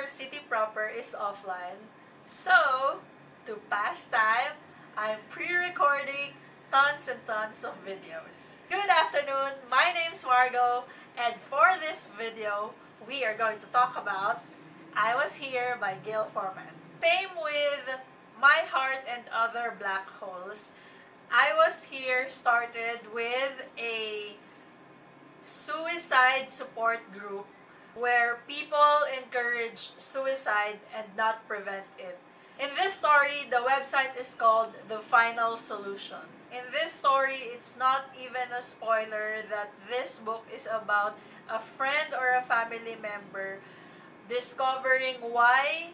our city proper is offline. So, to pass time, I'm pre-recording tons and tons of videos. Good afternoon, my name's Margo, and for this video, we are going to talk about I Was Here by Gayle Forman. Same with My Heart and Other Black Holes. I Was Here started with a suicide support group where people encourage suicide and not prevent it. In this story, the website is called The Final Solution. In this story, it's not even a spoiler that this book is about a friend or a family member discovering why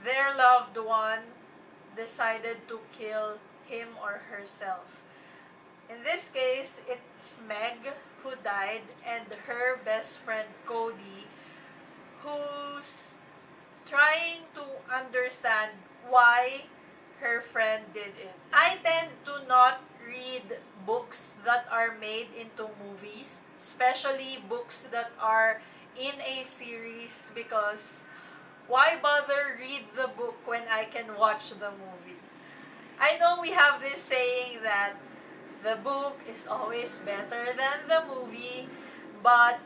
their loved one decided to kill him or herself. In this case, it's Meg who died and her best friend Cody who's trying to understand why her friend did it. I tend to not read books that are made into movies, especially books that are in a series, because why bother read the book when I can watch the movie? I know we have this saying that the book is always better than the movie, but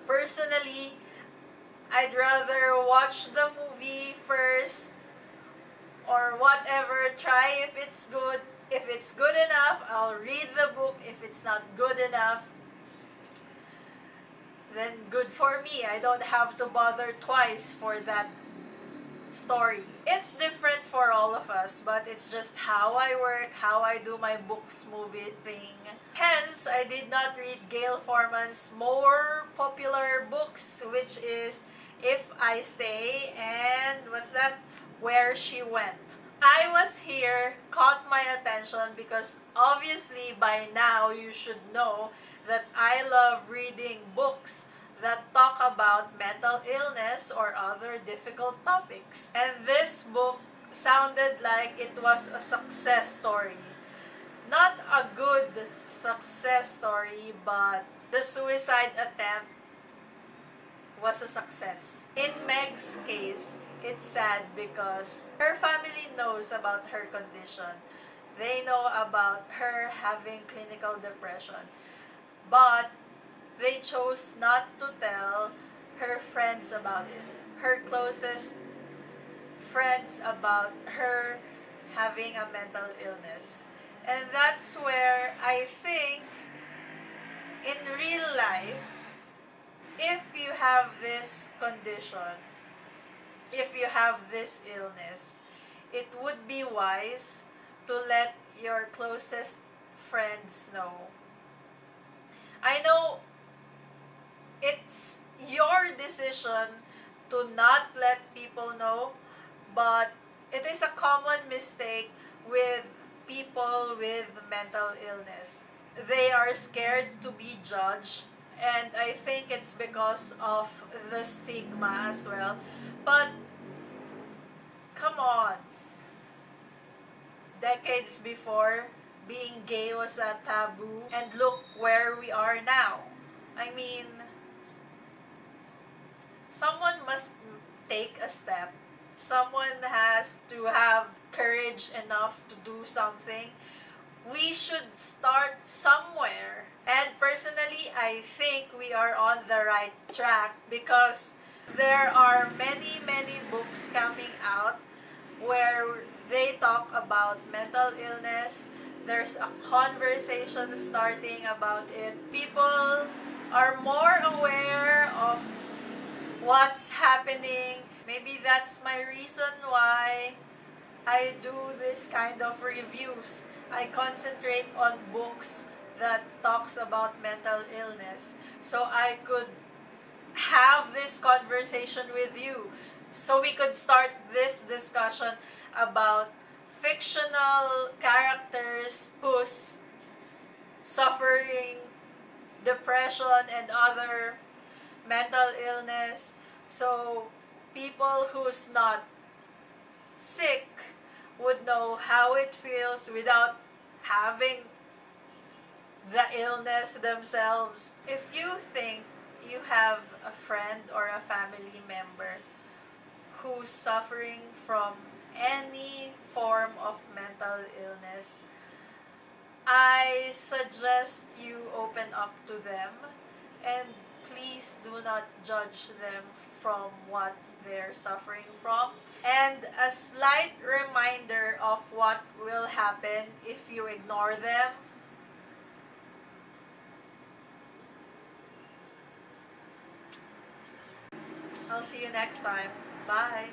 personally, I'd rather watch the movie first or whatever, try if it's good. If it's good enough, I'll read the book. If it's not good enough, then good for me. I don't have to bother twice for that story. It's different for all of us, but it's just how I work, how I do my books movie thing. Hence, I did not read Gayle Forman's more popular books, which is If I Stay and what's that? Where She Went. I Was Here caught my attention because obviously by now you should know that I love reading books that talk about mental illness or other difficult topics. And this book sounded like it was a success story. Not a good success story, but the suicide attempt was a success. In Meg's case, it's sad because her family knows about her condition. They know about her having clinical depression. But they chose not to tell her friends about it. Her closest friends about her having a mental illness. And that's where I think in real life, if you have this condition, if you have this illness, it would be wise to let your closest friends know. I know it's your decision to not let people know, but it is a common mistake with people with mental illness. They are scared to be judged, and I think it's because of the stigma as well. But come on. Decades before, being gay was a taboo, and look where we are now. I mean, someone must take a step. Someone has to have courage enough to do something. We should start somewhere. And personally, I think we are on the right track because there are many, many books coming out where they talk about mental illness. There's a conversation starting about it. People are more aware of what's happening. Maybe that's my reason why I do this kind of reviews. I concentrate on books that talks about mental illness so I could have this conversation with you, so we could start this discussion about fictional characters who's suffering depression and other mental illness, so people who's not sick would know how it feels without having the illness themselves. If you think you have a friend or a family member who's suffering from any form of mental illness, I suggest you open up to them and please do not judge them from what they're suffering from. And a slight reminder of what will happen if you ignore them. I'll see you next time. Bye.